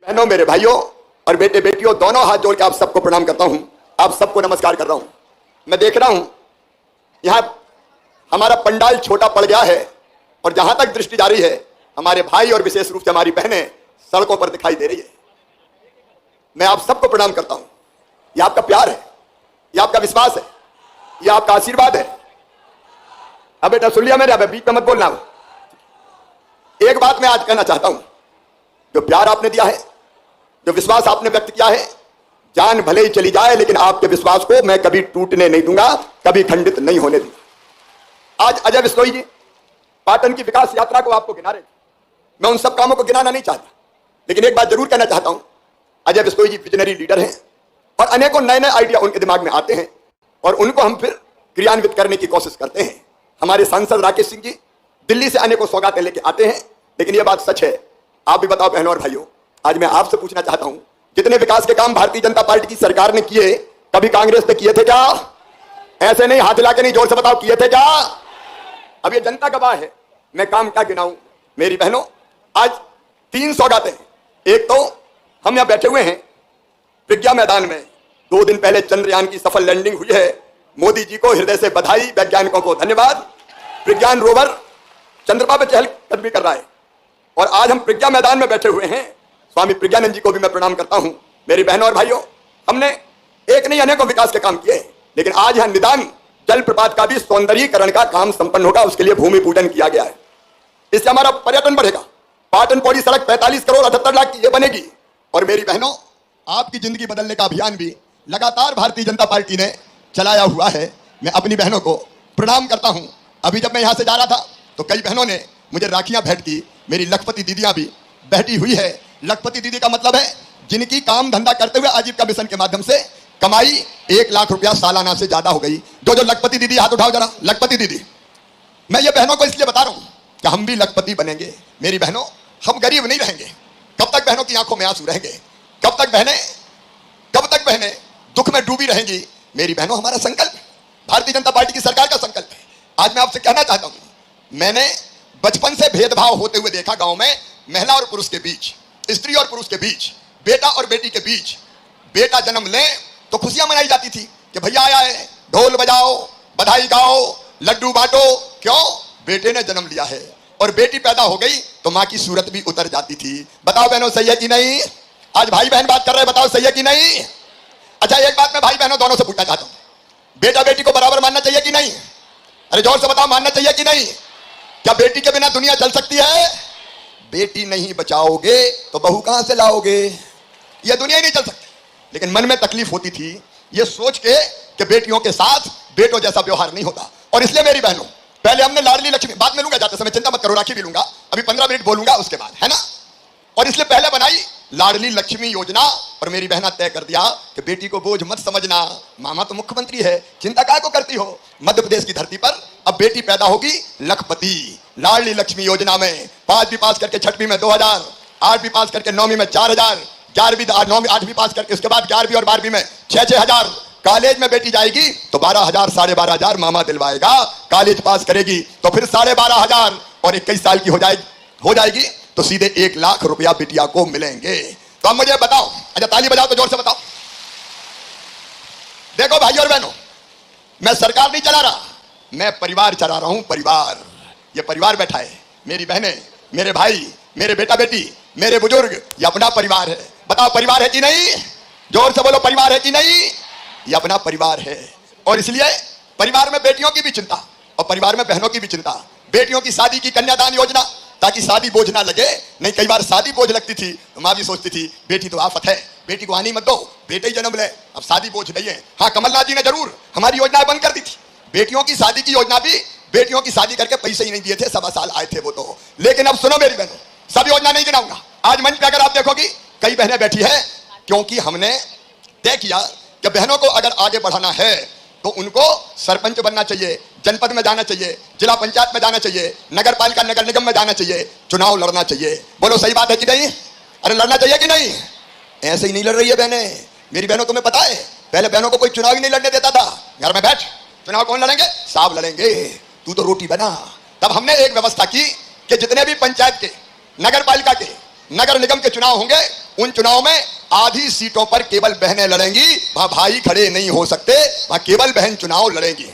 बहनों, मेरे भाइयों और बेटे बेटियों, दोनों हाथ जोड़ के आप सबको प्रणाम करता हूं, आप सबको नमस्कार कर रहा हूं। मैं देख रहा हूं यहां हमारा पंडाल छोटा पड़ गया है और जहां तक दृष्टि जा रही है हमारे भाई और विशेष रूप से हमारी बहनें सड़कों पर दिखाई दे रही है। मैं आप सबको प्रणाम करता हूं। यह आपका प्यार है, यह आपका विश्वास है, यह आपका आशीर्वाद है। अब बेटा सुन लिया मेरे, अब बीच में मत बोलना। एक बात मैं आज कहना चाहता हूं, जो प्यार आपने दिया है, जो विश्वास आपने व्यक्त किया है, जान भले ही चली जाए लेकिन आपके विश्वास को मैं कभी टूटने नहीं दूंगा, कभी खंडित नहीं होने दूंगा। आज अजय बिश्नोई जी पाटन की विकास यात्रा को आपको गिना रहे थे। मैं उन सब कामों को गिनाना नहीं चाहता, लेकिन एक बात जरूर कहना चाहता हूं, अजय बिश्नोई जी विजनरी लीडर हैं और अनेकों नए नए आइडिया उनके दिमाग में आते हैं और उनको हम फिर क्रियान्वित करने की कोशिश करते हैं। हमारे सांसद राकेश सिंह जी दिल्ली से अनेकों सौगातें लेके आते हैं, लेकिन यह बात सच है। आप भी बताओ बहनों और भाइयों, आज मैं आपसे पूछना चाहता हूं, जितने विकास के काम भारतीय जनता पार्टी की सरकार ने किए, कभी कांग्रेस ने किए थे क्या? ऐसे नहीं, हाथ हिला के नहीं, जोर से बताओ, किए थे क्या? अब ये जनता गवाह है, मैं काम क्या गिनाऊं। मेरी बहनों, आज 3 सौगातें। एक तो हम यहां बैठे हुए हैं प्रज्ञा मैदान में, 2 दिन पहले चंद्रयान की सफल लैंडिंग हुई है। मोदी जी को हृदय से बधाई, वैज्ञानिकों को धन्यवाद। प्रज्ञान रोवर चंद्रमा पर चहलकदमी कर रहा है और आज हम प्रज्ञा मैदान में बैठे हुए हैं। स्वामी प्रज्ञानंद जी को भी मैं प्रणाम करता हूं। मेरी बहनों और भाइयों, हमने एक नहीं अनेकों विकास के काम किए, लेकिन आज यहां निदान जल प्रपात का भी सौंदर्यीकरण का काम संपन्न होगा, उसके लिए भूमि पूजन किया गया है। इससे हमारा पर्यटन बढ़ेगा। पाटन पौड़ी सड़क 45 करोड़ 78 लाख की ये बनेगी। और मेरी बहनों, आपकी जिंदगी बदलने का अभियान भी लगातार भारतीय जनता पार्टी ने चलाया हुआ है। मैं अपनी बहनों को प्रणाम करता हूं। अभी जब मैं यहां से जा रहा था तो कई बहनों ने मुझे राखियां भेंट की। मेरी लखपति दीदियां भी बैठी हुई है। लखपति दीदी का मतलब है जिनकी काम धंधा करते हुए आजीविका मिशन के माध्यम से कमाई 1 लाख रुपया सालाना से ज्यादा हो गई। जो लखपति दीदी, हाथ उठाओ जरा। लखपति दीदी, मैं ये बहनों को इसलिए बता रहा हूं कि हम भी लखपति बनेंगे। मेरी बहनों, हम गरीब नहीं रहेंगे। कब तक बहनों की आंखों में आंसू रहेंगे? कब तक बहनें दुख में डूबी रहेंगी? मेरी बहनों, हमारा संकल्प, भारतीय जनता पार्टी की सरकार का संकल्प है। आज मैं आपसे कहना चाहता हूं, मैंने बचपन से भेदभाव होते हुए देखा गांव में, महिला और पुरुष के बीच, स्त्री और पुरुष के बीच, बेटा और बेटी के बीच। बेटा जन्म ले तो खुशियां मनाई जाती थी कि भैया आया है, ढोल बजाओ, बधाई गाओ, लड्डू बांटो। क्यों? बेटे ने जन्म लिया है। और बेटी पैदा हो गई तो मां की सूरत भी उतर जाती थी। बताओ बहनों, सही है कि नहीं? आज भाई बहन बात कर रहे हैं, बताओ सही है कि नहीं? अच्छा, एक बात मैं भाई बहनों दोनों से पूछना चाहता हूं, बेटा बेटी को बराबर मानना चाहिए कि नहीं? अरे जोर से बताओ, मानना चाहिए कि नहीं? क्या बेटी के बिना दुनिया चल सकती है? बेटी नहीं बचाओगे तो बहू कहां से लाओगे? यह दुनिया ही नहीं चल सकती। लेकिन मन में तकलीफ होती थी यह सोच के कि बेटियों के साथ बेटों जैसा व्यवहार नहीं होता। और इसलिए मेरी बहनों, पहले हमने लाडली लक्ष्मी, बाद में लूंगा, जाते समय चिंता मत करो, राखी भी लूंगा, अभी 15 मिनट बोलूंगा उसके बाद, है ना? और इसलिए पहले बनाई लाडली लक्ष्मी योजना और मेरी बहना तय कर दिया कि बेटी को बोझ मत समझना, मामा तो मुख्यमंत्री है, चिंता काय को करती हो? मध्य प्रदेश की धरती पर अब बेटी पैदा होगी लखपति। लाडली लक्ष्मी योजना में 5वीं पास करके 6वीं में 2000, 8वीं पास करके 9वीं में 4000, 11वीं 9वीं 8वीं पास करके उसके बाद 11वीं और 12वीं में 6-6 हजार। कॉलेज में बेटी जाएगी तो 12,000 12,500 मामा दिलवाएगा। कॉलेज पास करेगी तो फिर 12,500 और 21 साल की हो जाएगी तो सीधे 1 लाख रुपया बिटिया को मिलेंगे। तो अब मुझे बताओ, अच्छा ताली बजाओ तो जोर से बताओ। देखो भाइयों और बहनों, मैं सरकार नहीं चला रहा, मैं परिवार चला रहा हूं। परिवार, ये परिवार बैठा है, मेरी बहनें, मेरे भाई, मेरे बेटा बेटी, मेरे बुजुर्ग, ये अपना परिवार है। बताओ परिवार है कि नहीं? जोर से बोलो, परिवार है कि नहीं? ये अपना परिवार है। और इसलिए परिवार में बेटियों की भी चिंता और परिवार में बहनों की भी चिंता। बेटियों की शादी की कन्यादान योजना, ताकि शादी बोझ ना लगे। नहीं, कई बार शादी बोझ लगती थी तो माँ भी सोचती थी बेटी तो आफत है, बेटी को आनी मत दो, बेटे ही जन्म ले, अब शादी बोझ नहीं है। हाँ, कमलनाथ जी ने जरूर हमारी योजनाएं बंद कर दी थी। बेटियों की शादी की योजना भी, बेटियों की शादी करके पैसे ही नहीं दिए थे, 1.25 साल आए थे वो तो। लेकिन अब सुनो मेरी बहनों, सब योजना नहीं गिनाऊंगा। आज मंच पे अगर आप देखोगी कई बहनें बैठी है, क्योंकि हमने तय किया कि बहनों को अगर आगे बढ़ाना है तो उनको सरपंच बनना चाहिए, जनपद में जाना चाहिए, जिला पंचायत में जाना चाहिए, नगर पालिका नगर निगम में जाना चाहिए, चुनाव लड़ना चाहिए। बोलो सही बात है कि नहीं? अरे लड़ना चाहिए कि नहीं? ऐसे ही नहीं लड़ रही है बहनें। मेरी बहनों, तुम्हें पता है पहले बहनों को कोई चुनाव ही नहीं लड़ने देता था। घर में बैठ, चुनाव कौन लड़ेंगे? साहब लड़ेंगे, तू तो रोटी बना। तब हमने एक व्यवस्था की कि जितने भी पंचायत के, नगर पालिका के, नगर निगम के चुनाव होंगे उन चुनाव में आधी सीटों पर केवल बहनें लड़ेंगी, वहां भाई खड़े नहीं हो सकते, वहां केवल बहन चुनाव लड़ेंगी।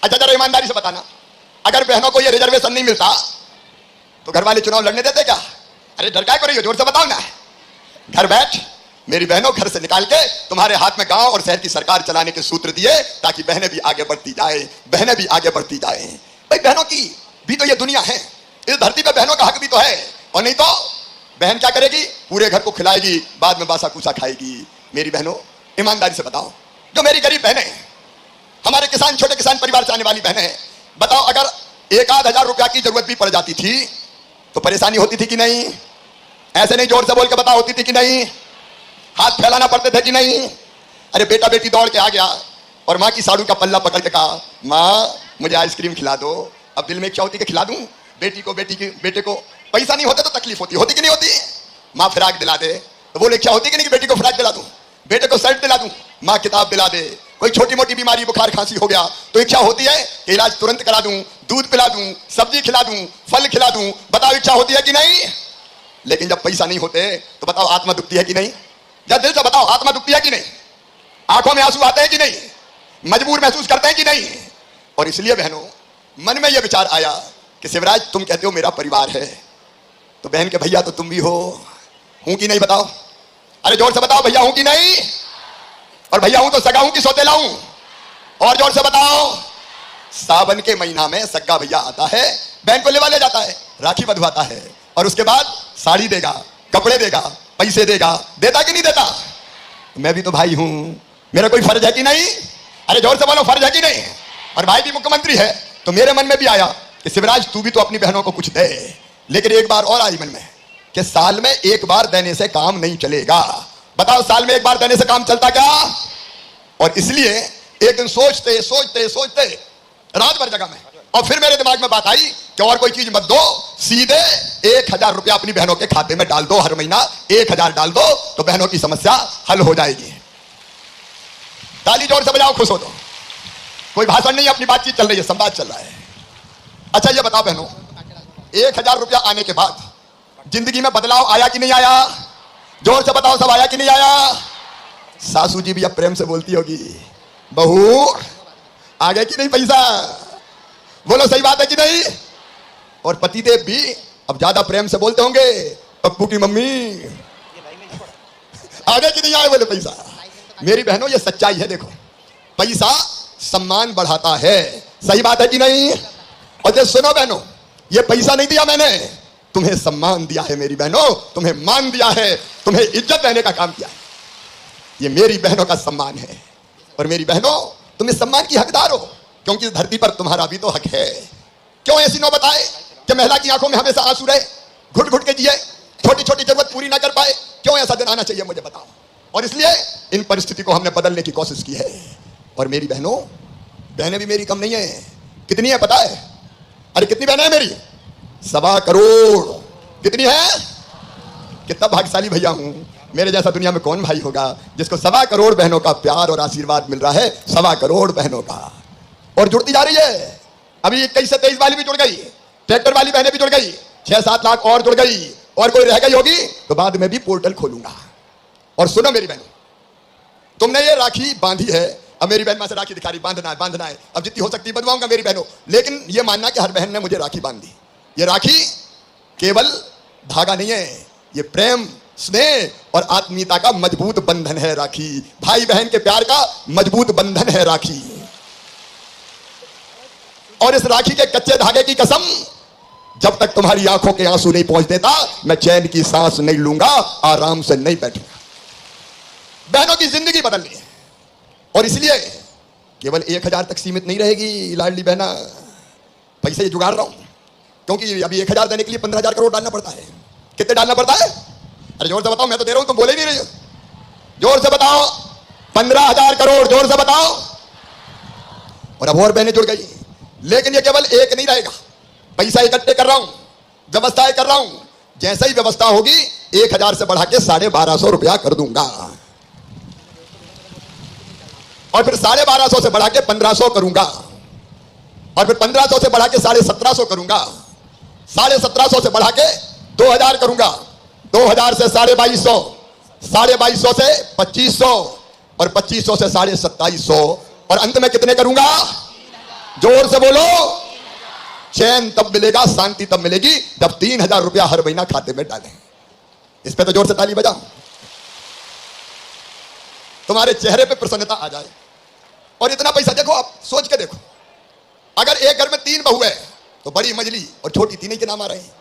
अच्छा जरा ईमानदारी से बताना, अगर बहनों को यह रिजर्वेशन नहीं मिलता तो घर वाले चुनाव लड़ने देते क्या? अरे डर क्या कर रही हो, जोर से बताओ ना। घर बैठ मेरी बहनों, घर से निकाल के तुम्हारे हाथ में गांव और शहर की सरकार चलाने के सूत्र दिए ताकि बहनें भी आगे बढ़ती जाए, बहनें भी आगे बढ़ती जाए। भाई बहनों की भी तो ये दुनिया है, इस धरती पे बहनों का हक भी तो है। और नहीं तो बहन क्या करेगी? पूरे घर को खिलाएगी, बाद में बासा कुसा खाएगी। मेरी बहनों ईमानदारी से बताओ, जो मेरी गरीब बहनें, हमारे किसान, छोटे किसान परिवार से आने वाली बहनें, बताओ अगर 1,000 रुपया की जरूरत भी पड़ जाती थी तो परेशानी होती थी कि नहीं? ऐसे नहीं, जोर से बोल के बताओ, होती थी कि नहीं? हाथ फैलाना पड़ते थे कि नहीं? अरे बेटा बेटी दौड़ के आ गया और माँ की साड़ू का पल्ला पकड़ के कहा, माँ मुझे आइसक्रीम खिला दो। अब दिल में क्या होती कि खिला दूं बेटी को, बेटे को पैसा नहीं होता तो तकलीफ होती कि नहीं होती? माँ फिराक दिला दे तो बोले क्या होती कि नहीं कि बेटी को फिराक दिला दूं, बेटे को शर्ट दिला दूं, माँ किताब दिला दे। कोई छोटी मोटी बीमारी, बुखार खांसी हो गया तो इच्छा होती है कि इलाज तुरंत करा दूं, दूध पिला दूं, सब्जी खिला दूं, फल खिला दूं। बताओ इच्छा होती है कि नहीं? लेकिन जब पैसा नहीं होते तो बताओ आत्मा दुखती है कि नहीं? जब दिल से बताओ, आत्मा दुखती है कि नहीं? आंखों में आंसू आते हैं कि नहीं? मजबूर महसूस करते हैं कि नहीं? और इसलिए बहनों मन में यह विचार आया कि शिवराज तुम कहते हो मेरा परिवार है, तो बहन के भैया तो तुम भी हो, हूं कि नहीं बताओ? अरे जोर से बताओ, भैया हूं कि नहीं? और भैया हूं तो सगा हूं कि सौतेला हूं? और जोर से बताओ। सावन के महीना में सगा भैया आता है, बहन को लेवा ले जाता है, राखी बंधवाता है और उसके बाद साड़ी देगा, कपड़े देगा, पैसे देगा। देता कि नहीं देता? मैं भी तो भाई हूं, मेरा कोई फर्ज है कि नहीं? अरे जोर से बोलो, फर्ज है कि नहीं? और भाई भी मुख्यमंत्री है। तो मेरे मन में भी आया कि शिवराज तू भी तो अपनी बहनों को कुछ दे। लेकिन एक बार और आई मन में कि साल में एक बार देने से काम नहीं चलेगा। बताओ साल में एक बार देने से काम चलता क्या? और इसलिए एक दिन सोचते सोचते सोचते रात भर जगह में, और फिर मेरे दिमाग में बात आई कि और कोई चीज मत दो, सीधे 1,000 रुपया अपनी बहनों के खाते में डाल दो। हर महीना 1,000 डाल दो तो बहनों की समस्या हल हो जाएगी। ताली जोर से बजाओ, खुश हो दो। कोई भाषण नहीं, अपनी बातचीत चल रही है, संवाद चल रहा है। अच्छा ये बताओ बहनों, 1,000 रुपया आने के बाद जिंदगी में बदलाव आया कि नहीं आया? जोर से बताओ, सब आया कि नहीं आया? सासू जी भी अब प्रेम से बोलती होगी, बहू आ गया कि नहीं पैसा? बोलो सही बात है कि नहीं? और पतिदेव भी अब ज्यादा प्रेम से बोलते होंगे, पप्पू की मम्मी आ गया कि नहीं आए बोले पैसा। मेरी बहनों ये सच्चाई है। देखो पैसा सम्मान बढ़ाता है, सही बात है कि नहीं? और ये सुनो बहनों, ये पैसा नहीं दिया मैंने, तुम्हें सम्मान दिया है मेरी बहनों, तुम्हें मान दिया है, तुम्हें इज्जत देने का काम किया है। ये मेरी बहनों का सम्मान है। और मेरी बहनों तुम इस सम्मान की हकदार हो, क्योंकि इस धरती पर तुम्हारा भी तो हक है। क्यों ऐसी नौबत आए कि महिला की आंखों में हमेशा आंसू रहे, घुट घुट के जिए, छोटी छोटी जरूरत पूरी ना कर पाए? क्यों ऐसा दिन आना चाहिए, मुझे बताओ। और इसलिए इन परिस्थिति को हमने बदलने की कोशिश की है। और मेरी बहनों, बहनें भी मेरी कम नहीं है। कितनी है पता है? अरे कितनी बहनें हैं मेरी? 1.25 करोड़। कितनी है? कितना भाग्यशाली भैया हूं। मेरे जैसा दुनिया में कौन भाई होगा जिसको 1.25 करोड़ बहनों का प्यार और आशीर्वाद मिल रहा है। 1.25 करोड़ बहनों का। और जुड़ती जा रही है। अभी 21 से 23 वाली भी जुड़ गई, ट्रैक्टर वाली बहनें भी जुड़ गई, 6-7 लाख और जुड़ गई। और कोई रह गई होगी तो बाद में भी पोर्टल खोलूंगा। और सुनो मेरी बहनों, तुमने ये राखी बांधी है, अब मेरी बहन मां से राखी दिखा रही, बांधना है बांधना है, अब जितनी हो सकती है बंधवाऊंगा मेरी बहनों। लेकिन ये मानना कि हर बहन ने मुझे राखी बांध दी। ये राखी केवल धागा नहीं है, ये प्रेम, स्नेह और आत्मीयता का मजबूत बंधन है। राखी भाई बहन के प्यार का मजबूत बंधन है राखी। और इस राखी के कच्चे धागे की कसम, जब तक तुम्हारी आंखों के आंसू नहीं पहुंच देता मैं चैन की सांस नहीं लूंगा, आराम से नहीं बैठूंगा। बहनों की जिंदगी बदलनी है। और इसलिए केवल 1,000 तक सीमित नहीं रहेगी लाडली बहना। पैसे जुगाड़ रहा हूं, क्योंकि अभी 1,000 देने के लिए 15,000 करोड़ डालना पड़ता है। कितने डालना पड़ता है? अरे जोर से बताओ, मैं तो दे रहा हूं, तुम बोले नहीं रहे हो। जोर से बताओ, 15,000 करोड़। जोर से बताओ। और अब और बहनें जुड़ गई। लेकिन ये केवल एक नहीं रहेगा। पैसा इकट्ठे कर रहा हूं, व्यवस्थाएं कर रहा हूं। जैसे ही व्यवस्था होगी 1,000 से बढ़ा के 1,250 रुपया कर दूंगा। और फिर 1,250 से बढ़ा के 1,500 करूंगा। और फिर 1,500 से बढ़ा के 1,750 करूंगा। 1,750 से बढ़ा के 2000 करूंगा, 2000 से 2250, 2250 से 2500 और 2500 से 2750 और अंत में कितने करूंगा? जोर से बोलो। चैन तब मिलेगा, शांति तब मिलेगी जब 3000 रुपया हर महीना खाते में डालें। इस पे तो जोर से ताली बजाओ, तुम्हारे चेहरे पे प्रसन्नता आ जाए। और इतना पैसा देखो, आप सोच के देखो, अगर एक घर में 3 बहू है तो बड़ी मजली और छोटी तीन ही के नाम आ रहे हैं।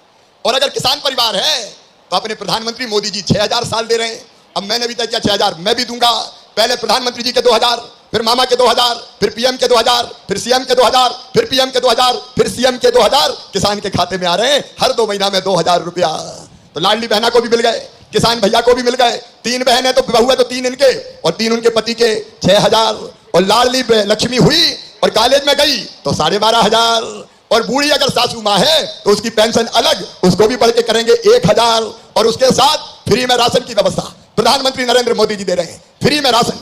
और अगर किसान परिवार है तो अपने प्रधानमंत्री मोदी जी 6000 साल दे रहे हैं। अब मैंने भी तय किया 6000 मैं भी दूंगा। पहले प्रधानमंत्री जी के 2000, फिर मामा के 2000, फिर पीएम के 2000, फिर सीएम के 2000, फिर पीएम के 2000, फिर सीएम के 2000 किसान के खाते में आ रहे हैं हर 2 महीना में 2000 रुपया। तो लाडली बहना को भी मिल गए, किसान भैया को भी मिल गए। 3 बहन है तो बहू है तो 3 इनके और 3 उनके पति के 6000। और लाडली लक्ष्मी हुई और कॉलेज में गई तो 12500। और बूढ़ी अगर सासू माँ है तो उसकी पेंशन अलग, उसको भी बढ़ के करेंगे 1000। और उसके साथ फ्री में राशन की व्यवस्था प्रधानमंत्री नरेंद्र मोदी जी दे रहे हैं, फ्री में राशन।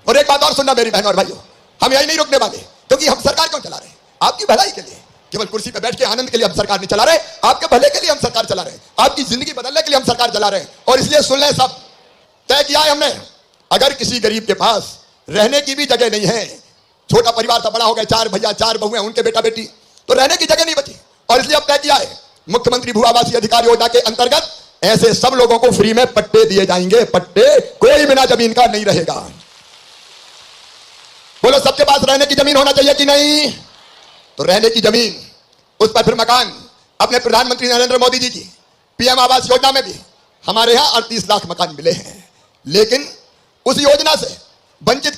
और एक बात और सुनना मेरी बहनों और भाइयों, हम यही नहीं रुकने वाले, क्योंकि हम सरकार क्यों चला रहे हैं? आपकी भलाई के लिए। केवल कुर्सी पे बैठ के आनंद के लिए हम सरकार नहीं चला रहे, आपके भले के लिए हम सरकार चला रहे हैं, आपकी जिंदगी बदलने के लिए हम सरकार चला रहे हैं। और इसलिए सुन लें, सब तय किया है हमने, अगर किसी गरीब के पास रहने की भी जगह नहीं है, छोटा परिवार था, बड़ा हो गया, 4 भैया 4 बहू हैं, उनके बेटा बेटी, तो रहने की जगह नहीं बची। और इसलिए अब तय किया है, मुख्यमंत्री भू आवासीय अधिकार योजना के अंतर्गत ऐसे सब लोगों को फ्री में पट्टे दिए जाएंगे। पट्टे, कोई बिना जमीन का नहीं रहेगा। बोलो, सबके पास रहने की जमीन होना चाहिए कि नहीं? तो रहने की जमीन, उस पर फिर मकान। अपने प्रधानमंत्री नरेंद्र मोदी जी की पीएम आवास योजना में भी हमारे यहां 38 लाख मकान मिले हैं, लेकिन उस योजना से वंचित